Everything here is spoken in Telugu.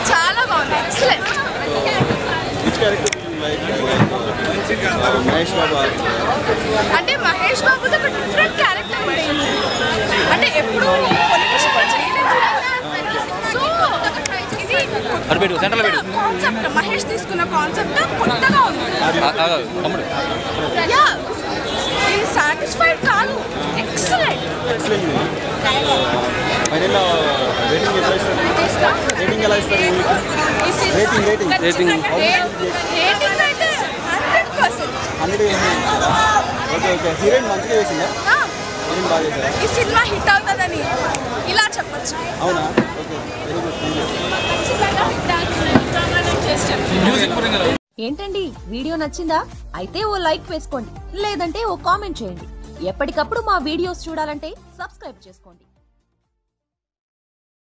చాలా బాగుంది, ఎక్సలెంట్. అంటే మహేష్ బాబుది ఒక డిఫరెంట్ క్యారెక్టర్ ఉంటుంది. అంటే ఎప్పుడు పొలిటిషియన్ చేయలేదు. సో ఇది కాన్సెప్ట్, మహేష్ తీసుకున్న కాన్సెప్ట్ కొత్తగా ఉంది. ఇది సాటిస్ఫైడ్ కాదు, ఎక్సలెంట్. రేటింగ్ అయితే 100%. ఈ సినిమా హిట్ అవుతుందని ఇలా చెప్పచ్చు. ఏంటండి, వీడియో నచ్చిందా? అయితే ఓ లైక్ వేసుకోండి, లేదంటే ఓ కామెంట్ చేయండి. ఎప్పటికప్పుడు మా వీడియోస్ చూడాలంటే సబ్స్క్రైబ్ చేసుకోండి.